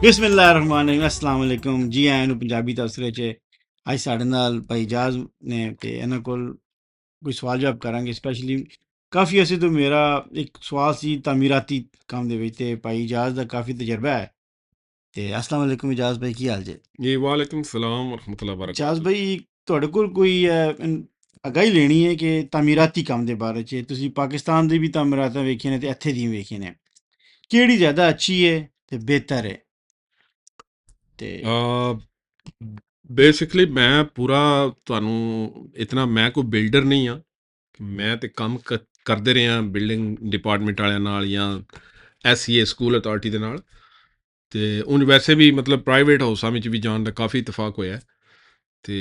ਬਿਸਮਿਲ੍ਲਾਹਿਰਰਹਿਮਾਨਿਰਰਹੀਮ अस्सलाम वालेकुम जी आਇਆਂ ਨੂੰ ਪੰਜਾਬੀ ਤਬਸਰੇ 'ਚ। ਅੱਜ ਸਾਡੇ ਨਾਲ ਭਾਈ ਇਜਾਜ਼ ਨੇ ਤੇ ਇਹਨਾਂ ਕੋਲ ਕੋਈ ਸਵਾਲ ਜਵਾਬ ਕਰਾਂਗੇ। ਸਪੈਸ਼ਲੀ ਕਾਫੀ ਅਰਸੇ ਤੋਂ ਮੇਰਾ ਇੱਕ ਸਵਾਲ ਸੀ ਤਾਮੀਰਾਤੀ ਕੰਮ ਦੇ ਵਿੱਚ, ਤੇ ਭਾਈ ਇਜਾਜ਼ ਦਾ ਕਾਫੀ ਤਜਰਬਾ ਹੈ। ਤੇ अस्सलाम वालेकुम ਇਜਾਜ਼ ਭਾਈ, ਕੀ ਹਾਲ ਜੇ? ਜੀ ਵਾਲੇਕੁਮ ਸਲਾਮ ਵਰਹਮਤੁल्लाह ਇਜਾਜ਼ ਵਬਰਕਾਤੁਹ। ਭਾਈ, ਤੁਹਾਡੇ ਕੋਲ ਕੋਈ ਅਗਾਹੀ ਲੈਣੀ ਹੈ ਕਿ ਤਾਮੀਰਾਤੀ ਕੰਮ ਦੇ ਬਾਰੇ 'ਚ। ਤੁਸੀਂ ਪਾਕਿਸਤਾਨ ਦੀ ਵੀ ਤਾਮੀਰਾਤਾਂ ਵੇਖੀਆਂ ਨੇ ਤੇ ਇੱਥੇ ਦੀਆਂ ਵੇਖੀਆਂ ਨੇ, ਕਿਹੜੀ ਜ਼ਿਆਦਾ ਅੱਛੀ ਹੈ ਤੇ ਬਿਹਤਰ ਹੈ? ਤੇ ਬੇਸਿਕਲੀ ਮੈਂ ਪੂਰਾ ਤੁਹਾਨੂੰ ਇਤਨਾ, ਮੈਂ ਕੋਈ ਬਿਲਡਰ ਨਹੀਂ ਆ। ਮੈਂ ਤੇ ਕੰਮ ਕਰਦੇ ਰਹੇ ਹਾਂ ਬਿਲਡਿੰਗ ਡਿਪਾਰਟਮੈਂਟ ਵਾਲਿਆਂ ਨਾਲ ਜਾਂ SCA ਸਕੂਲ ਅਥਾਰਟੀ ਦੇ ਨਾਲ। ਤੇ ਉਂਝ ਵੈਸੇ ਵੀ ਮਤਲਬ ਪ੍ਰਾਈਵੇਟ ਹਾਊਸਾਂ ਵਿੱਚ ਵੀ ਜਾਣ ਦਾ ਕਾਫੀ ਇਤਫਾਕ ਹੋਇਆ। ਤੇ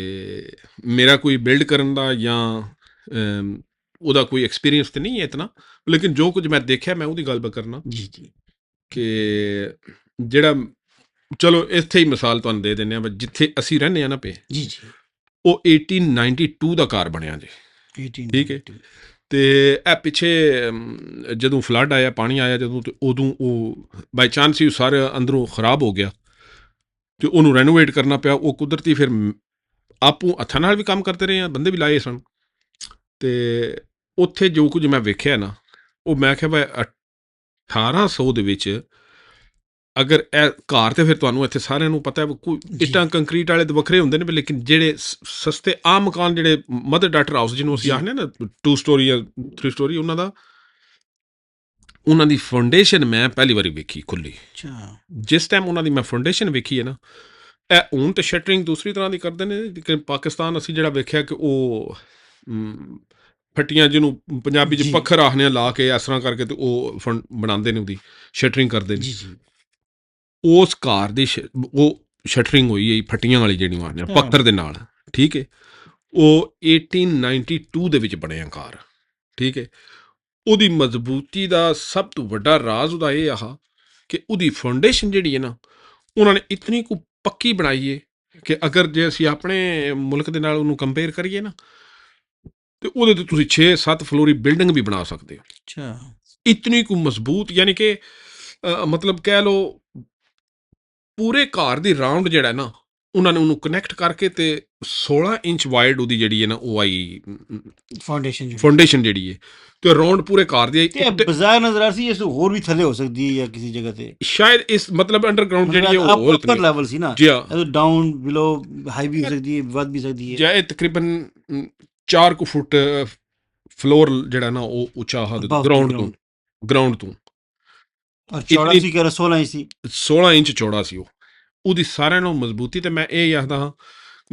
ਮੇਰਾ ਕੋਈ ਬਿਲਡ ਕਰਨ ਦਾ ਜਾਂ ਉਹਦਾ ਕੋਈ ਐਕਸਪੀਰੀਅੰਸ ਤੇ ਨਹੀਂ ਹੈ ਇਤਨਾ, ਲੇਕਿਨ ਜੋ ਕੁਝ ਮੈਂ ਦੇਖਿਆ ਮੈਂ ਉਹਦੀ ਗੱਲ ਕਰਨਾ ਜੀ ਜੀ ਕਿ ਜਿਹੜਾ, ਚਲੋ ਇੱਥੇ ਹੀ ਮਿਸਾਲ ਤੁਹਾਨੂੰ ਦੇ ਦਿੰਦੇ ਹਾਂ। ਜਿੱਥੇ ਅਸੀਂ ਰਹਿੰਦੇ ਹਾਂ ਨਾ ਪਏ, ਜੀ ਜੀ ਉਹ 1892 ਦਾ ਘਰ ਬਣਿਆ ਜੀ, ਠੀਕ ਹੈ। 1892। ਤੇ ਇਹ ਪਿੱਛੇ ਜਦੋਂ ਫਲੱਡ ਆਇਆ, ਪਾਣੀ ਆਇਆ ਜਦੋਂ, ਤੇ ਉਦੋਂ ਉਹ ਬਾਈ ਚਾਂਸ ਹੀ ਸਾਰਾ ਅੰਦਰੋਂ ਖਰਾਬ ਹੋ ਗਿਆ ਤੇ ਉਹਨੂੰ ਰੈਨੋਵੇਟ ਕਰਨਾ ਪਿਆ। ਉਹ ਕੁਦਰਤੀ ਫਿਰ ਆਪੂ ਹੱਥਾਂ ਨਾਲ ਵੀ ਕੰਮ ਕਰਦੇ ਰਹੇ ਆ, ਬੰਦੇ ਵੀ ਲਾਏ ਸਨ। ਤੇ ਉੱਥੇ ਜੋ ਕੁਝ ਮੈਂ ਵੇਖਿਆ ਨਾ, ਉਹ ਮੈਂ ਕਿਹਾ ਵੀ 1800 ਦੇ ਵਿੱਚ ਅਗਰ ਇਹ ਘਰ, ਤੇ ਫਿਰ ਤੁਹਾਨੂੰ ਇੱਥੇ ਸਾਰਿਆਂ ਨੂੰ ਪਤਾ ਹੈ ਕੋਈ ਇੱਟਾਂ ਕੰਕਰੀਟ ਵਾਲੇ ਤਾਂ ਵੱਖਰੇ ਹੁੰਦੇ ਨੇ, ਲੇਕਿਨ ਜਿਹੜੇ ਸਸਤੇ ਆਮ ਮਕਾਨ, ਜਿਹੜੇ ਮਦਰ ਡਾਟਰ ਹਾਊਸ ਜਿਹਨੂੰ ਅਸੀਂ ਆਖਦੇ ਨਾ 2 ਸਟੋਰੀ ਜਾਂ 3 ਸਟੋਰੀ, ਉਹਨਾਂ ਦੀ ਫਾਊਂਡੇਸ਼ਨ ਮੈਂ ਪਹਿਲੀ ਵਾਰੀ ਵੇਖੀ ਖੁੱਲੀ। ਜਿਸ ਟਾਈਮ ਉਹਨਾਂ ਦੀ ਮੈਂ ਫਾਊਂਡੇਸ਼ਨ ਵੇਖੀ ਹੈ ਨਾ, ਇਹ ਹੁਣ ਤੇ ਸ਼ਟਰਿੰਗ ਦੂਸਰੀ ਤਰ੍ਹਾਂ ਦੀ ਕਰਦੇ ਨੇ, ਲੇਕਿਨ ਪਾਕਿਸਤਾਨ ਅਸੀਂ ਜਿਹੜਾ ਵੇਖਿਆ ਕਿ ਉਹ ਫੱਟੀਆਂ, ਜਿਹਨੂੰ ਪੰਜਾਬੀ 'ਚ ਪੱਖਰ ਆਖਦੇ ਆ, ਲਾ ਕੇ ਇਸ ਤਰ੍ਹਾਂ ਕਰਕੇ ਤੇ ਉਹ ਬਣਾਉਂਦੇ ਨੇ, ਉਹਦੀ ਸ਼ਟਰਿੰਗ ਕਰਦੇ ਨੇ। ਉਸ ਘਰ ਦੀ ਉਹ ਸ਼ਟਰਿੰਗ ਹੋਈ ਹੈ ਫੱਟੀਆਂ ਵਾਲੀ, ਜਿਹੜੀ ਮਾਰਦੇ ਆ ਪੱਥਰ ਦੇ ਨਾਲ, ਠੀਕ ਹੈ। ਉਹ 1892 ਦੇ ਵਿੱਚ ਬਣਿਆ ਘਰ, ਠੀਕ ਹੈ। ਉਹਦੀ ਮਜ਼ਬੂਤੀ ਦਾ ਸਭ ਤੋਂ ਵੱਡਾ ਰਾਜ਼ ਉਹਦਾ ਇਹ ਆ ਕਿ ਉਹਦੀ ਫਾਊਂਡੇਸ਼ਨ ਜਿਹੜੀ ਹੈ ਨਾ, ਉਹਨਾਂ ਨੇ ਇਤਨੀ ਕੁ ਪੱਕੀ ਬਣਾਈ ਹੈ ਕਿ ਅਗਰ ਜੇ ਅਸੀਂ ਆਪਣੇ ਮੁਲਕ ਦੇ ਨਾਲ ਉਹਨੂੰ ਕੰਪੇਅਰ ਕਰੀਏ ਨਾ, ਤੇ ਉਹਦੇ ਤੇ ਤੁਸੀਂ 6-7 ਫਲੋਰੀ ਬਿਲਡਿੰਗ ਵੀ ਬਣਾ ਸਕਦੇ ਹੋ। ਇਤਨੀ ਕੁ ਮਜ਼ਬੂਤ, ਯਾਨੀ ਕਿ ਮਤਲਬ ਕਹਿ ਲਓ ਪੂਰੇ ਘਰ ਦੀ ਰਾਉਂਡ ਜਿਹੜਾ ਨਾ, ਉਹਨਾਂ ਨੇ ਉਹਨੂੰ ਕਨੈਕਟ ਕਰਕੇ ਤੇ 16 ਇੰਚ ਵਾਈਡ ਉਹਦੀ ਜਿਹੜੀ ਹੈ ਨਾ, ਉਹ ਆਈ ਫਾਊਂਡੇਸ਼ਨ ਜਿਹੜੀ ਹੈ, ਤੇ ਰਾਉਂਡ ਪੂਰੇ ਘਰ ਦੀ। ਬਾਜ਼ਾਰ ਨਜ਼ਰ ਆ ਸੀ, ਇਸ ਤੋਂ ਹੋਰ ਵੀ ਥੱਲੇ ਹੋ ਸਕਦੀ ਹੈ ਜਾਂ ਕਿਸੇ ਜਗ੍ਹਾ ਤੇ ਸ਼ਾਇਦ ਇਸ ਮਤਲਬ ਅੰਡਰਗਰਾਉਂਡ ਜਿਹੜੀ ਹੈ ਉਹ ਅਪਰ ਲੈਵਲ ਸੀ ਨਾ, ਡਾਊਨ ਬਿਲੋ ਹਾਈ ਵੀ ਹੋ ਸਕਦੀ ਹੈ, ਵੱਧ ਵੀ ਸਕਦੀ ਹੈ। ਜਾਂ ਇਹ ਤਕਰੀਬਨ 4 ਫੁੱਟ ਫਲੋਰ ਜਿਹੜਾ ਨਾ, ਉਹ ਉੱਚਾ ਗਰਾਊਂਡ ਤੋਂ ਔਰ ਚੌੜਾ ਸੀ ਕਿ 16 ਇੰਚ ਸੀ, 16 ਇੰਚ ਚੌੜਾ ਸੀ ਉਹਦੀ ਸਾਰਿਆਂ ਨੂੰ ਮਜ਼ਬੂਤੀ। ਤੇ ਮੈਂ ਇਹ ਆਖਦਾ ਹਾਂ,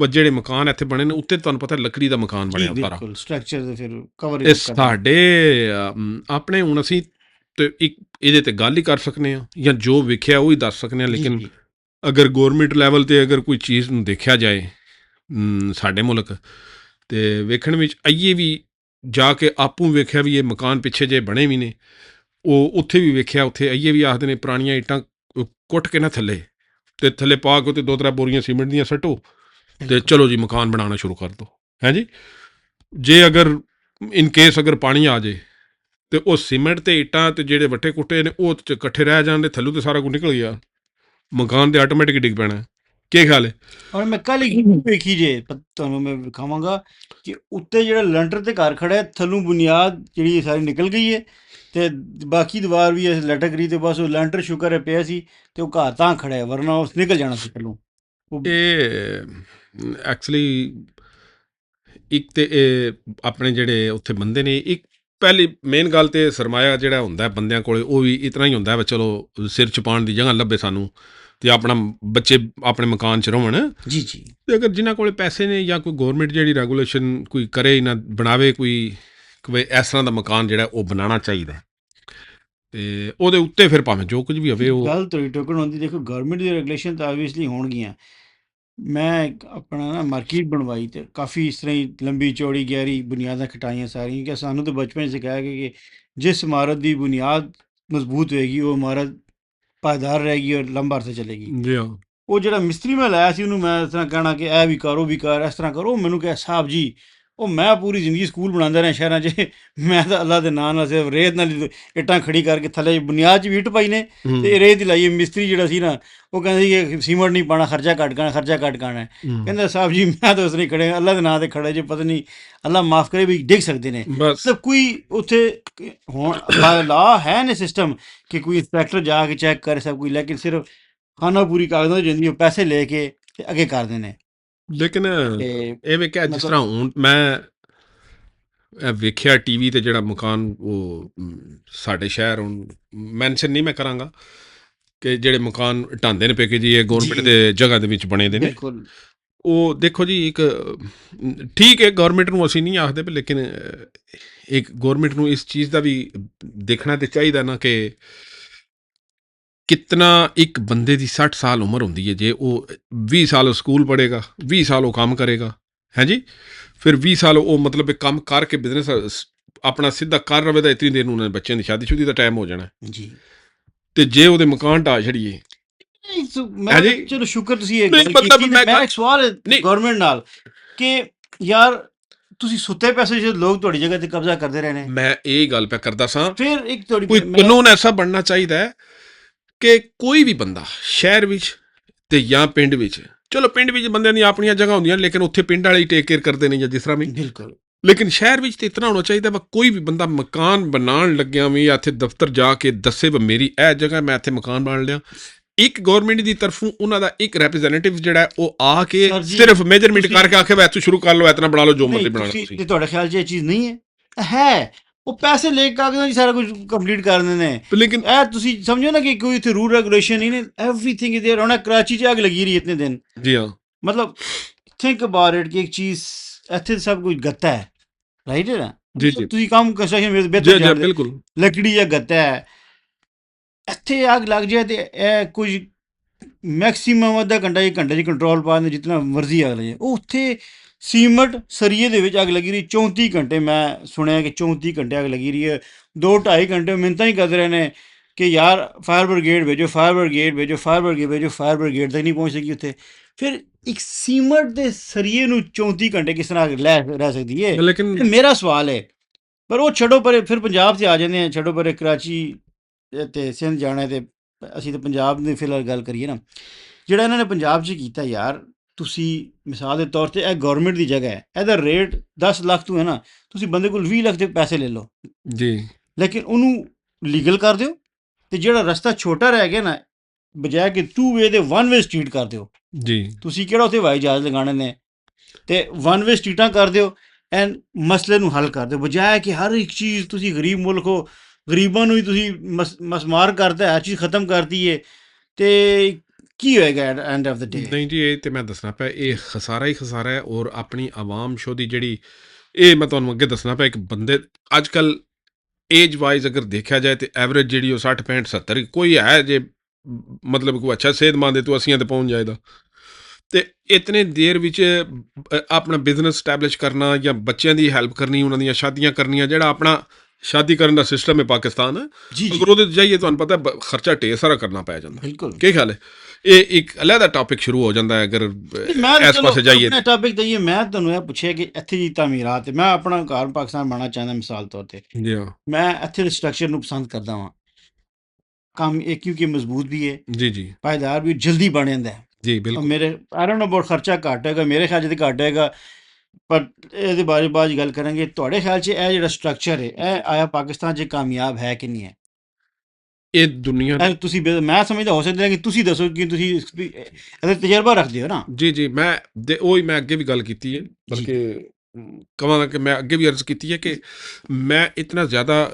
ਜਿਹੜੇ ਮਕਾਨ ਇੱਥੇ ਬਣੇ ਨੇ, ਉੱਤੇ ਤੁਹਾਨੂੰ ਪਤਾ ਲੱਕੜੀ ਦਾ ਮਕਾਨ ਬਣਿਆ ਸਾਰਾ ਸਟਰਕਚਰ, ਤੇ ਫਿਰ ਕਵਰ ਸਾਡੇ ਆਪਣੇ। ਹੁਣ ਅਸੀਂ ਤੇ ਇੱਕ ਇਹਦੇ ਤੇ ਗੱਲ ਹੀ ਕਰ ਸਕਦੇ ਹਾਂ, ਜਾਂ ਜੋ ਵੇਖਿਆ ਉਹ ਹੀ ਦੱਸ ਸਕਦੇ ਹਾਂ। ਲੇਕਿਨ ਅਗਰ ਗੌਰਮੈਂਟ ਲੈਵਲ ਤੇ ਅਗਰ ਕੋਈ ਚੀਜ਼ ਨੂੰ ਦੇਖਿਆ ਜਾਏ ਸਾਡੇ ਮੁਲਕ, ਤੇ ਵੇਖਣ ਵਿੱਚ ਆਈਏ ਵੀ ਜਾ ਕੇ ਆਪੂ ਵੇਖਿਆ ਵੀ ਇਹ ਮਕਾਨ ਪਿੱਛੇ ਜੇ ਬਣੇ ਵੀ ਨੇ, ਉਹ ਉੱਥੇ ਵੀ ਵੇਖਿਆ, ਉੱਥੇ ਆਈਏ ਵੀ ਆਖਦੇ ਨੇ ਪੁਰਾਣੀਆਂ ਇੱਟਾਂ ਕੁੱਟ ਕੇ ਨਾ ਥੱਲੇ ਪਾ ਕੇ, ਤੇ 2-3 ਬੋਰੀਆਂ ਸੀਮੈਂਟ ਦੀਆਂ ਸੱਟੋ, ਤੇ ਚਲੋ ਜੀ ਮਕਾਨ ਬਣਾਉਣਾ ਸ਼ੁਰੂ ਕਰ ਦਿਓ, ਹੈ ਜੀ। ਜੇ ਅਗਰ ਇਨ ਕੇਸ ਅਗਰ ਪਾਣੀ ਆ ਜਾਏ, ਤੇ ਉਹ ਸੀਮੈਂਟ ਤੇ ਇੱਟਾਂ ਤੇ ਜਿਹੜੇ ਵੱਟੇ ਕੁੱਟੇ ਨੇ, ਉਹ ਇਕੱਠੇ ਰਹਿ ਜਾਂਦੇ, ਥੱਲੋਂ ਤੇ ਸਾਰਾ ਕੁਝ ਨਿਕਲ ਗਿਆ, ਮਕਾਨ ਤੇ ਆਟੋਮੈਟਿਕ ਡਿੱਗ ਪੈਣਾ। ਕੀ ਖਿਆਲ ਹੈ? ਔਰ ਮੈਂ ਕੱਲ ਵੇਖੀ ਜੇ, ਤੁਹਾਨੂੰ ਮੈਂ ਵਿਖਾਵਾਂਗਾ ਕਿ ਉੱਤੇ ਜਿਹੜਾ ਲੈਂਟਰ ਤੇ ਘਰ ਖੜਾ ਹੈ, ਥੱਲੋਂ ਬੁਨਿਆਦ ਜਿਹੜੀ ਸਾਰੀ ਨਿਕਲ ਗਈ ਹੈ, ਤੇ ਬਾਕੀ ਦੀਵਾਰ ਵੀ ਲਟਕ ਰਹੀ, ਤੇ ਬਸ ਉਹ ਲੈਂਟਰ ਸ਼ੁਕਰ ਹੈ ਪਿਆ ਸੀ, ਤੇ ਉਹ ਘਰ ਤਾਂ ਖੜਾ ਹੈ, ਵਰਨਾ ਉਹ ਨਿਕਲ ਜਾਣਾ ਸੀ ਥੱਲੋਂ। ਇਹ ਐਕਚੁਅਲੀ ਇੱਕ ਤੇ ਇਹ ਆਪਣੇ ਜਿਹੜੇ ਉੱਥੇ ਬੰਦੇ ਨੇ, ਇੱਕ ਪਹਿਲੀ ਮੇਨ ਗੱਲ ਤੇ ਸਰਮਾਇਆ ਜਿਹੜਾ ਹੁੰਦਾ ਬੰਦਿਆਂ ਕੋਲ, ਉਹ ਵੀ ਇਤਨਾ ਹੀ ਹੁੰਦਾ, ਚਲੋ ਸਿਰ ਛੁਪਾਉਣ ਦੀ ਜਗ੍ਹਾ ਲੱਭੇ ਸਾਨੂੰ, ਤੇ ਆਪਣਾ ਬੱਚੇ ਆਪਣੇ ਮਕਾਨ 'ਚ ਰਹਿਣ। ਜੀ। ਤੇ ਅਗਰ ਜਿਨ੍ਹਾਂ ਕੋਲ ਪੈਸੇ ਨੇ, ਜਾਂ ਕੋਈ ਗੌਰਮੈਂਟ ਜਿਹੜੀ ਰੈਗੂਲੇਸ਼ਨ ਕੋਈ ਕਰੇ ਨਾ, ਬਣਾਵੇ ਕੋਈ ਇਸ ਤਰ੍ਹਾਂ ਦਾ ਮਕਾਨ ਜਿਹੜਾ ਉਹ ਬਣਾਉਣਾ ਚਾਹੀਦਾ, ਤੇ ਉਹਦੇ ਉੱਤੇ ਫਿਰ ਭਾਵੇਂ ਜੋ ਕੁਝ ਵੀ ਹੋਵੇ। ਉਹ ਗੱਲ ਤੁਹਾਡੀ ਟੋਕਣ ਹੁੰਦੀ, ਦੇਖੋ ਗਵਰਨਮੈਂਟ ਦੀ ਰੈਗੂਲੇਸ਼ਨ ਤਾਂ ਆਬਵੀਅਸਲੀ ਹੋਣਗੀਆਂ। ਮੈਂ ਆਪਣਾ ਨਾ ਮਾਰਕੀਟ ਬਣਵਾਈ, ਤੇ ਕਾਫੀ ਇਸ ਤਰ੍ਹਾਂ ਹੀ ਲੰਬੀ ਚੌੜੀ ਗਹਿਰੀ ਬੁਨਿਆਦਾਂ ਖਟਾਈਆਂ ਸਾਰੀਆਂ, ਕਿ ਸਾਨੂੰ ਤਾਂ ਬਚਪਨ 'ਚ ਸਿਖਾਇਆ ਕਿ ਜਿਸ ਇਮਾਰਤ ਦੀ ਬੁਨਿਆਦ ਮਜ਼ਬੂਤ ਹੋਏਗੀ, ਉਹ ਇਮਾਰਤ ਪਾਇਦਾਰ ਰਹੇਗੀ ਔਰ ਲੰਬਾ ਅਰਸਾ ਚੱਲੇਗੀ। ਜੀ ਹਾਂ। ਉਹ ਜਿਹੜਾ ਮਿਸਤਰੀ ਮੈਂ ਲਾਇਆ ਸੀ, ਉਹਨੂੰ ਮੈਂ ਇਸ ਤਰ੍ਹਾਂ ਕਹਿਣਾ ਕਿ ਇਹ ਵੀ ਕਰ, ਉਹ ਵੀ ਕਰ, ਇਸ ਤਰ੍ਹਾਂ ਕਰੋ, ਮੈਨੂੰ ਕਿਹਾ ਸਾਹਿਬ ਜੀ ਉਹ ਮੈਂ ਪੂਰੀ ਜ਼ਿੰਦਗੀ ਸਕੂਲ ਬਣਾਉਂਦਾ ਰਿਹਾ ਸ਼ਹਿਰਾਂ 'ਚ। ਮੈਂ ਤਾਂ ਅੱਲਾ ਦੇ ਨਾਂ ਨਾਲ ਸਿਰਫ ਰੇਤ ਨਾਲ ਹੀ ਇੱਟਾਂ ਖੜੀ ਕਰਕੇ ਥੱਲੇ ਬੁਨਿਆਦ 'ਚ ਵੀ ਇੱਟ ਪਾਈ ਨੇ ਤੇ ਰੇਤ ਹੀ ਲਾਈ। ਮਿਸਤਰੀ ਜਿਹੜਾ ਸੀ ਨਾ, ਉਹ ਕਹਿੰਦਾ ਸੀ ਕਿ ਸੀਮੈਂਟ ਨਹੀਂ ਪਾਉਣਾ, ਖਰਚਾ ਘੱਟ ਕਰਨਾ, ਖਰਚਾ ਘੱਟ ਕਰਨਾ ਹੈ। ਕਹਿੰਦਾ ਸਾਹਿਬ ਜੀ ਮੈਂ ਤਾਂ ਉਸ ਨਹੀਂ ਖੜੇ, ਅੱਲਾ ਦੇ ਨਾਂ 'ਤੇ ਖੜੇ ਜੇ, ਪਤਾ ਨਹੀਂ ਅੱਲਾ ਮਾਫ ਕਰੇ ਵੀ ਡਿੱਗ ਸਕਦੇ ਨੇ। ਬਸ ਮਤਲਬ ਕੋਈ ਉੱਥੇ ਹੁਣ ਲਾ ਹੈ ਨੇ ਸਿਸਟਮ ਕਿ ਕੋਈ ਇੰਸਪੈਕਟਰ ਜਾ ਕੇ ਚੈੱਕ ਕਰੇ ਸਭ ਕੁਝ, ਲੇਕਿਨ ਸਿਰਫ ਖਾਨਾ ਪੂਰੀ ਕਾਗਜ਼ਾਂ 'ਚ ਜਾਂਦੀ, ਉਹ ਪੈਸੇ ਲੈ ਕੇ ਤੇ ਅੱਗੇ ਕਰਦੇ ਨੇ। ਲੇਕਿਨ ਤੇ ਇਹ ਵੇਖਿਆ ਜਿਸ ਮਤਲਬ ਤਰ੍ਹਾਂ ਹੁਣ ਮੈਂ ਵੇਖਿਆ ਟੀਵੀ ਤੇ ਜਿਹੜਾ ਮਕਾਨ ਉਹ ਸਾਡੇ ਸ਼ਹਿਰ, ਹੁਣ ਮੈਂਸ਼ਨ ਨਹੀਂ ਮੈਂ ਕਰਾਂਗਾ, ਕਿ ਜਿਹੜੇ ਮਕਾਨ ਢਾਂਦੇ ਨੇ ਪਏ ਕਿ ਜੀ ਇਹ ਗੌਰਮੈਂਟ ਜੀ ਦੇ ਜਗ੍ਹਾ ਦੇ ਵਿੱਚ ਬਣੇ ਦੇ ਨੇ। ਬਿਲਕੁਲ ਉਹ ਦੇਖੋ ਜੀ, ਇੱਕ ਠੀਕ ਹੈ ਗੌਰਮੈਂਟ ਨੂੰ ਅਸੀਂ ਨਹੀਂ ਆਖਦੇ, ਲੇਕਿਨ ਇੱਕ ਗੌਰਮੈਂਟ ਨੂੰ ਇਸ ਚੀਜ਼ ਦਾ ਵੀ ਦੇਖਣਾ ਤੇ ਚਾਹੀਦਾ ਨਾ ਕਿ ਕਿਤਨਾ ਇੱਕ ਬੰਦੇ ਦੀ 60 ਸਾਲ ਉਮਰ ਹੁੰਦੀ ਹੈ, ਜੇ ਉਹ 20 ਸਾਲ ਸਕੂਲ ਪੜ੍ਹੇਗਾ, 20 ਸਾਲ ਉਹ ਕੰਮ ਕਰੇਗਾ, ਹੈ ਜੀ, ਫਿਰ 20 ਸਾਲ ਉਹ ਮਤਲਬ ਇੱਕ ਕੰਮ ਕਰਕੇ ਬਿਜ਼ਨਸ ਆਪਣਾ ਸਿੱਧਾ ਕਰ ਰਵੇ ਤਾਂ ਇਤਨੀ ਦੇਰ ਨੂੰ ਉਹਨਾਂ ਦੇ ਬੱਚਿਆਂ ਦੀ ਸ਼ਾਦੀ ਦਾ ਟਾਈਮ ਹੋ ਜਾਣਾ ਜੀ। ਤੇ ਜੇ ਉਹਦੇ ਮਕਾਨ ਢਾਹ ਛੜੀਏ। ਮੈਂ ਚਲੋ ਸ਼ੁਕਰ ਤੁਸੀਂ ਇਹ ਨਹੀਂ ਗੱਲ ਮਤਲਬ ਕੀਤੀ। ਮੈਂ ਇੱਕ ਸਵਾਲ ਹੈ ਗਵਰਨਮੈਂਟ ਨਾਲ ਕਿ ਯਾਰ ਤੁਸੀਂ ਸੁੱਤੇ ਪੈਸੇ ਜੇ ਲੋਕ ਤੁਹਾਡੀ ਜਗ੍ਹਾ ਤੇ ਕਬਜ਼ਾ ਕਰਦੇ ਰਹੇ ਨੇ। ਮੈਂ ਇਹ ਗੱਲ ਪਿਆ ਕਰਦਾ ਸਾਂ, ਫਿਰ ਇੱਕ ਤੁਹਾਡੀ ਕੋਈ ਕਾਨੂੰਨ ਐਸਾ ਬਣਨਾ ਚਾਹੀਦਾ ਹੈ ਕਿ ਕੋਈ ਵੀ ਬੰਦਾ ਸ਼ਹਿਰ ਵਿੱਚ ਤੇ ਜਾਂ ਪਿੰਡ ਵਿੱਚ, ਚਲੋ ਪਿੰਡ ਵਿੱਚ ਬੰਦਿਆਂ ਦੀਆਂ ਆਪਣੀਆਂ ਜਗ੍ਹਾ ਹੁੰਦੀਆਂ, ਲੇਕਿਨ ਉੱਥੇ ਪਿੰਡ ਵਾਲੇ ਹੀ ਟੇਕ ਕੇਅਰ ਕਰਦੇ ਨੇ ਜਾਂ ਜਿਸ ਤਰ੍ਹਾਂ ਵੀ। ਬਿਲਕੁਲ। ਲੇਕਿਨ ਸ਼ਹਿਰ ਵਿੱਚ ਤਾਂ ਇਤਨਾ ਹੋਣਾ ਚਾਹੀਦਾ ਵਾ, ਕੋਈ ਵੀ ਬੰਦਾ ਮਕਾਨ ਬਣਾਉਣ ਲੱਗਿਆ ਵੀ ਇੱਥੇ ਦਫ਼ਤਰ ਜਾ ਕੇ ਦੱਸੇ ਵੀ ਮੇਰੀ ਇਹ ਜਗ੍ਹਾ, ਮੈਂ ਇੱਥੇ ਮਕਾਨ ਬਣਾ ਲਿਆ। ਇੱਕ ਗੌਰਮੈਂਟ ਦੀ ਤਰਫੋਂ ਉਹਨਾਂ ਦਾ ਇੱਕ ਰੈਪਰੈਜ਼ੈਂਟੇਟਿਵ ਜਿਹੜਾ ਉਹ ਆ ਕੇ ਸਿਰਫ ਮੇਜਰਮੈਂਟ ਕਰਕੇ ਆਖੇ ਵਾ ਇੱਥੋਂ ਸ਼ੁਰੂ ਕਰ ਲਓ, ਇਤਨਾ ਬਣਾ ਲਓ, ਜੋ ਮਰਜ਼ੀ ਬਣਾ ਲਓ ਤੁਸੀਂ। ਤੇ ਤੁਹਾਡੇ ਖਿਆਲ 'ਚ ਇਹ ਚੀਜ਼ ਨਹੀਂ ਹੈ? ਉਹ ਪੈਸੇ ਲੈ ਕੇ ਕਾਗਜ਼ਾਂ 'ਚ ਸਾਰਾ ਕੁਝ ਕੰਪਲੀਟ ਕਰ ਦਿੰਦੇ ਨੇ। ਲੇਕਿਨ ਇਹ ਤੁਸੀਂ ਸਮਝੋ ਨਾ ਕਿ ਕੋਈ ਇੱਥੇ ਰੂਲ ਰੈਗੂਲੇਸ਼ਨ ਨਹੀਂ ਨੇ, ਐਵਰੀਥਿੰਗ ਇਜ਼ देयर। ਹੁਣ ਕਰਾਚੀ 'ਚ ਅੱਗ ਲੱਗੀ ਰਹੀ ਇਤਨੇ ਦਿਨ। ਜੀ ਹਾਂ, ਮਤਲਬ ਥਿੰਕ ਅਬਾਊਟ ਇਟ ਕਿ ਇੱਕ ਚੀਜ਼ ਇੱਥੇ ਸਭ ਕੁਝ ਗੱਤਾ ਹੈ, ਰਾਈਟ ਹੈ ਨਾ? ਜੀ ਜੀ ਤੁਸੀਂ ਕੰਮ ਕੰਸਟਰਕਸ਼ਨ ਵਿੱਚ ਜੀ ਬਿਹਤਰ ਜੀ ਜਾਣਦੇ, ਬਿਲਕੁਲ। ਲੱਕੜੀ ਜਾਂ ਗੱਤਾ ਹੈ, ਇੱਥੇ ਅੱਗ ਲੱਗ ਜਾਏ ਤੇ ਇਹ ਕੁਝ ਮੈਕਸੀਮਮ ਅੱਧਾ ਘੰਟਾ 1 ਘੰਟੇ 'ਚ ਕੰਟਰੋਲ ਪਾ ਦਿੰਦੇ, ਜਿਤਨਾ ਮਰਜ਼ੀ ਅੱਗ ਲੱਗੇ। ਉਹ ਉੱਥੇ ਸੀਮਟ ਸਰੀਏ ਦੇ ਵਿੱਚ ਅੱਗ ਲੱਗੀ ਰਹੀ 34 ਘੰਟੇ। ਮੈਂ ਸੁਣਿਆ ਕਿ 34 ਘੰਟੇ ਅੱਗ ਲੱਗੀ ਰਹੀ ਹੈ। 2-2.5 ਘੰਟੇ ਮਿੰਨਤਾਂ ਹੀ ਕਰਦੇ ਰਹੇ ਨੇ ਕਿ ਯਾਰ ਫਾਇਰ ਬ੍ਰਿਗੇਡ ਭੇਜੋ, ਫਾਇਰ ਬ੍ਰਿਗੇਡ ਭੇਜੋ, ਫਾਇਰ ਬ੍ਰਿਗੇਡ ਭੇਜੋ। ਫਾਇਰ ਬ੍ਰਿਗੇਡ ਤੱਕ ਨਹੀਂ ਪਹੁੰਚ ਸਕੀ ਉੱਥੇ। ਫਿਰ ਇੱਕ ਸੀਮਟ ਦੇ ਸਰੀਏ ਨੂੰ 34 ਘੰਟੇ ਕਿਸ ਤਰ੍ਹਾਂ ਰਹਿ ਸਕਦੀ ਹੈ? ਲੇਕਿਨ ਮੇਰਾ ਸਵਾਲ ਹੈ। ਪਰ ਉਹ ਛੱਡੋ ਪਰੇ, ਫਿਰ ਪੰਜਾਬ 'ਤੇ ਆ ਜਾਂਦੇ ਆ। ਛੱਡੋ ਪਰੇ ਕਰਾਚੀ ਅਤੇ ਸਿੰਧ ਜਾਣਾ, ਅਤੇ ਅਸੀਂ ਤਾਂ ਪੰਜਾਬ ਦੀ ਫਿਲਹਾਲ ਗੱਲ ਕਰੀਏ ਨਾ। ਜਿਹੜਾ ਇਹਨਾਂ ਨੇ ਪੰਜਾਬ 'ਚ ਕੀਤਾ ਯਾਰ, ਤੁਸੀਂ ਮਿਸਾਲ ਦੇ ਤੌਰ 'ਤੇ ਇਹ ਗਵਰਨਮੈਂਟ ਦੀ ਜਗ੍ਹਾ ਹੈ, ਇਹਦਾ ਰੇਟ 10 ਲੱਖ ਤੋਂ ਹੈ ਨਾ, ਤੁਸੀਂ ਬੰਦੇ ਕੋਲ 20 ਲੱਖ ਦੇ ਪੈਸੇ ਲੈ ਲਓ ਜੀ, ਲੇਕਿਨ ਉਹਨੂੰ ਲੀਗਲ ਕਰ ਦਿਓ। ਅਤੇ ਜਿਹੜਾ ਰਸਤਾ ਛੋਟਾ ਰਹਿ ਗਿਆ ਨਾ, ਬਜਾਏ ਕਿ 2 ਵੇ ਦੇ 1 ਵੇ ਸਟਰੀਟ ਕਰ ਦਿਓ। ਜੀ ਤੁਸੀਂ ਕਿਹੜਾ ਉੱਥੇ ਹਵਾਈ ਜਹਾਜ਼ ਲਗਾਉਣੇ ਨੇ, ਅਤੇ 1 ਵੇ ਸਟਰੀਟਾਂ ਕਰ ਦਿਓ ਐਂਡ ਮਸਲੇ ਨੂੰ ਹੱਲ ਕਰ ਦਿਓ। ਬਜਾਏ ਕਿ ਹਰ ਇੱਕ ਚੀਜ਼ ਤੁਸੀਂ ਗਰੀਬ ਮੁਲਕ ਹੋ, ਗਰੀਬਾਂ ਨੂੰ ਹੀ ਤੁਸੀਂ ਮਸਮਾਰ ਕਰਦਾ, ਹਰ ਚੀਜ਼ ਖਤਮ ਕਰਦੀ ਹੈ, ਅਤੇ ਕੀ ਹੋਏਗਾ ਐਂਡ ਆਫ ਦਾ ਡੇ? ਨਹੀਂ ਜੀ, ਇਹ ਤੇ ਮੈਂ ਦੱਸਣਾ ਪਿਆ, ਇਹ ਖਸਾਰਾ ਹੀ ਖਸਾਰਾ ਹੈ। ਔਰ ਆਪਣੀ ਆਵਾਮ ਸ਼ੋ ਦੀ ਜਿਹੜੀ, ਇਹ ਮੈਂ ਤੁਹਾਨੂੰ ਅੱਗੇ ਦੱਸਣਾ ਪਿਆ, ਇੱਕ ਬੰਦੇ ਅੱਜ ਕੱਲ੍ਹ ਏਜ ਵਾਈਜ਼ ਅਗਰ ਦੇਖਿਆ ਜਾਏ ਤੇ ਐਵਰੇਜ ਜਿਹੜੀ ਉਹ 60 65 70 ਕੋਈ ਹੈ ਜੇ, ਮਤਲਬ ਕੋਈ ਅੱਛਾ ਸਿਹਤਮੰਦ ਹੈ ਤੂੰ ਅਸੀਂ ਤੇ ਪਹੁੰਚ ਜਾਏਦਾ। ਤੇ ਇਤਨੇ ਦੇਰ ਵਿੱਚ ਆਪਣਾ ਬਿਜ਼ਨਸ ਸਟੈਬਲਿਸ਼ ਕਰਨਾ ਜਾਂ ਬੱਚਿਆਂ ਦੀ ਹੈਲਪ ਕਰਨੀ, ਉਹਨਾਂ ਦੀਆਂ ਸ਼ਾਦੀਆਂ ਕਰਨੀਆਂ, ਜਿਹੜਾ ਆਪਣਾ ਸ਼ਾਦੀ ਕਰਨ ਦਾ ਸਿਸਟਮ ਹੈ ਪਾਕਿਸਤਾਨ, ਅਗਰ ਉਹਦੇ ਜਾਈਏ ਤੁਹਾਨੂੰ ਪਤਾ ਖਰਚਾ ਢੇਰ ਸਾਰਾ ਕਰਨਾ ਪੈ ਜਾਂਦਾ। ਬਿਲਕੁਲ। ਕੀ ਖਿਆਲ ਹੈ? ਇਹ ਇੱਕ ਅਲੱਗਾ ਟੌਪਿਕ ਸ਼ੁਰੂ ਹੋ ਜਾਂਦਾ ਹੈ ਅਗਰ ਇਸ ਪਾਸੇ ਜਾਈਏ। ਮੈਂ ਟੌਪਿਕ ਦਈਏ, ਮੈਂ ਤੁਹਾਨੂੰ ਇਹ ਪੁੱਛਿਆ ਕਿ ਇੱਥੇ ਦੀ ਤਾਮੀਰਾਤ, ਮੈਂ ਆਪਣਾ ਘਰ ਪਾਕਿਸਤਾਨ ਬਣਾਉਣਾ ਚਾਹੁੰਦਾ ਮਿਸਾਲ ਤੌਰ 'ਤੇ। ਜੀ ਹਾਂ, ਮੈਂ ਇੱਥੇ ਦੇ ਸਟਰਕਚਰ ਨੂੰ ਪਸੰਦ ਕਰਦਾ ਵਾਂ। ਕੰਮ ਇਹ ਕਿਉਂਕਿ ਮਜ਼ਬੂਤ ਵੀ ਹੈ, ਜੀ ਜੀ ਪਾਇਦਾਰ ਵੀ, ਜਲਦੀ ਬਣ ਜਾਂਦਾ ਹੈ। ਜੀ ਬਿਲਕੁਲ। ਮੇਰੇ ਆਈ ਡੋਂਟ ਨੋ ਅਬਾਊਟ ਖਰਚਾ ਘੱਟ ਹੈਗਾ, ਮੇਰੇ ਖਿਆਲ 'ਚ ਤਾਂ ਘੱਟ ਹੈਗਾ, ਪਰ ਇਹਦੇ ਬਾਰੇ ਬਾਅਦ 'ਚ ਗੱਲ ਕਰਾਂਗੇ। ਤੁਹਾਡੇ ਖਿਆਲ 'ਚ ਇਹ ਜਿਹੜਾ ਸਟਰਕਚਰ ਹੈ, ਇਹ ਆਇਆ ਪਾਕਿਸਤਾਨ 'ਚ ਕਾਮਯਾਬ ਹੈ ਕਿ ਨਹੀਂ ਹੈ? ਇਹ ਦੁਨੀਆ ਤੁਸੀਂ ਮੈਂ ਸਮਝਦਾ ਹੋ ਸਕਦਾ ਕਿ ਤੁਸੀਂ ਦੱਸੋ ਕਿ ਤੁਸੀਂ ਇਹਦਾ ਤਜਰਬਾ ਰੱਖਦੇ ਹੋ ਨਾ। ਜੀ ਜੀ ਮੈਂ ਉਹੀ ਮੈਂ ਅੱਗੇ ਵੀ ਗੱਲ ਕੀਤੀ ਹੈ, ਬਲਕਿ ਕਹਾਂਗਾ ਕਿ ਮੈਂ ਅੱਗੇ ਵੀ ਅਰਜ਼ ਕੀਤੀ ਹੈ ਕਿ ਮੈਂ ਇਤਨਾ ਜ਼ਿਆਦਾ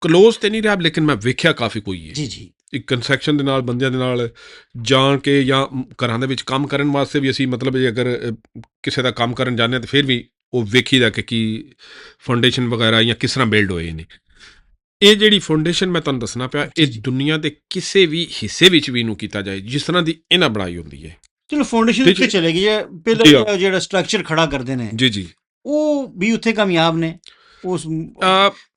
ਕਲੋਜ਼ ਤੇ ਨਹੀਂ ਰਿਹਾ, ਲੇਕਿਨ ਮੈਂ ਵੇਖਿਆ ਕਾਫੀ ਕੋਈ ਹੈ। ਜੀ ਜੀ। ਇੱਕ ਕੰਸਟਰਕਸ਼ਨ ਦੇ ਨਾਲ ਬੰਦਿਆਂ ਦੇ ਨਾਲ ਜਾਣ ਕੇ, ਜਾਂ ਘਰਾਂ ਦੇ ਵਿੱਚ ਕੰਮ ਕਰਨ ਵਾਸਤੇ ਵੀ ਅਸੀਂ, ਮਤਲਬ ਜੇ ਅਗਰ ਕਿਸੇ ਦਾ ਕੰਮ ਕਰਨ ਜਾਂਦੇ ਹਾਂ ਤਾਂ ਫਿਰ ਵੀ ਉਹ ਵੇਖੀਦਾ ਕਿ ਕੀ ਫਾਊਂਡੇਸ਼ਨ ਵਗੈਰਾ ਜਾਂ ਕਿਸ ਤਰ੍ਹਾਂ ਬਿਲਡ ਹੋਏ ਨੇ। ਇਹ ਜਿਹੜੀ ਫਾਊਂਡੇਸ਼ਨ ਮੈਂ ਤੁਹਾਨੂੰ ਦੱਸਣਾ ਪਿਆ, ਇਹ ਦੁਨੀਆ ਦੇ ਕਿਸੇ ਵੀ ਹਿੱਸੇ ਵਿੱਚ ਵੀ ਇਹਨੂੰ ਕੀਤਾ ਜਾਏ ਜਿਸ ਤਰ੍ਹਾਂ ਦੀ ਇਹਨਾਂ ਬਣਾਈ ਹੁੰਦੀ ਹੈ। ਚਲੋ ਫਾਊਂਡੇਸ਼ਨ ਉੱਤੇ ਚਲੇਗੀ, ਪਹਿਲਾਂ ਜਿਹੜਾ ਸਟਰਕਚਰ ਖੜਾ ਕਰਦੇ ਨੇ ਜੀ ਜੀ, ਉਹ ਵੀ ਉੱਥੇ ਕਾਮਯਾਬ ਨੇ। ਉਸ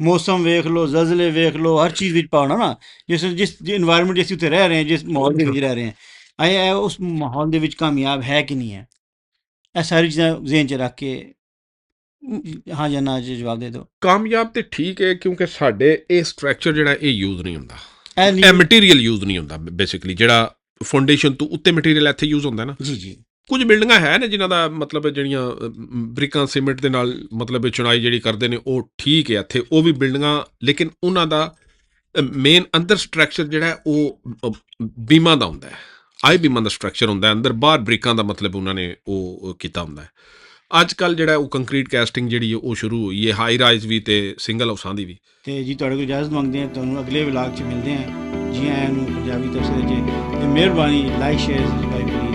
ਮੌਸਮ ਵੇਖ ਲਓ, ਜ਼ਲਜ਼ਲੇ ਵੇਖ ਲਓ, ਹਰ ਚੀਜ਼ ਵਿੱਚ ਪਾਉਣਾ ਨਾ, ਜਿਸ ਇਨਵਾਇਰਮੈਂਟ ਜਿਸ ਉੱਤੇ ਰਹਿ ਰਹੇ ਹਾਂ, ਜਿਸ ਮਾਹੌਲ ਦੇ ਵਿੱਚ ਰਹਿ ਰਹੇ ਹਾਂ, ਇਹ ਉਸ ਮਾਹੌਲ ਦੇ ਵਿੱਚ ਕਾਮਯਾਬ ਹੈ ਕਿ ਨਹੀਂ ਹੈ? ਇਹ ਸਾਰੀ ਚੀਜ਼ਾਂ ਜ਼ਿਹਨ 'ਚ ਰੱਖ ਕੇ ਹਾਂ ਜਾਂ ਨਾ 'ਚ ਜਵਾਬ ਦੇ ਦਿਓ। ਕਾਮਯਾਬ ਤੇ ਠੀਕ ਹੈ, ਕਿਉਂਕਿ ਸਾਡੇ ਇਹ ਸਟਰਕਚਰ ਜਿਹੜਾ ਇਹ ਯੂਜ਼ ਨਹੀਂ ਹੁੰਦਾ, ਇਹ ਇਹ ਨਹੀਂ ਮਟੀਰੀਅਲ ਯੂਜ਼ ਨਹੀਂ ਹੁੰਦਾ ਬੇਸਿਕਲੀ, ਜਿਹੜਾ ਫਾਊਂਡੇਸ਼ਨ ਤੋਂ ਉੱਤੇ ਮਟੀਰੀਅਲ ਇੱਥੇ ਯੂਜ਼ ਹੁੰਦਾ ਨਾ। ਜੀ ਜੀ ਕੁਝ ਬਿਲਡਿੰਗਾਂ ਹੈ ਨੇ ਜਿਨ੍ਹਾਂ ਦਾ ਮਤਲਬ ਜਿਹੜੀਆਂ ਬ੍ਰਿਕਾਂ ਸੀਮੈਂਟ ਦੇ ਨਾਲ ਮਤਲਬ ਚੁਣਾਈ ਜਿਹੜੀ ਕਰਦੇ ਨੇ ਉਹ ਠੀਕ ਹੈ ਇੱਥੇ, ਉਹ ਵੀ ਬਿਲਡਿੰਗਾਂ, ਲੇਕਿਨ ਉਹਨਾਂ ਦਾ ਮੇਨ ਅੰਦਰ ਸਟਰਕਚਰ ਜਿਹੜਾ ਹੈ ਉਹ ਬੀਮਾਂ ਦਾ ਹੁੰਦਾ ਹੈ, ਆਈ ਬੀਮਾਂ ਦਾ ਸਟਰਕਚਰ ਹੁੰਦਾ ਹੈ ਅੰਦਰ, ਬਾਹਰ ਬ੍ਰਿਕਾਂ ਦਾ ਮਤਲਬ ਉਹਨਾਂ ਨੇ ਉਹ ਕੀਤਾ ਹੁੰਦਾ ਹੈ। ਅੱਜ ਕੱਲ੍ਹ ਜਿਹੜਾ ਉਹ ਕੰਕਰੀਟ ਕੈਸਟਿੰਗ ਜਿਹੜੀ ਹੈ ਉਹ ਸ਼ੁਰੂ ਹੋਈ ਹੈ, ਹਾਈ ਰਾਈਜ਼ ਵੀ ਤੇ ਸਿੰਗਲ ਹਾਊਸਾਂ ਦੀ ਵੀ। ਤੇ ਜੀ ਤੁਹਾਡੇ ਕੋਲ ਇਜਾਜ਼ਤ ਮੰਗਦੇ ਹਾਂ, ਤੁਹਾਨੂੰ ਅਗਲੇ ਵਲਾਗ 'ਚ ਮਿਲਦੇ ਹਾਂ। ਜੀ ਆਇਆਂ ਨੂੰ ਪੰਜਾਬੀ ਤਬਸਰੇ 'ਚ। ਤੇ ਮਿਹਰਬਾਨੀ ਲਾਈਕ ਸ਼ੇਅਰ ਸਬਸਕ੍ਰਾਈਬ ਕਰੀਏ।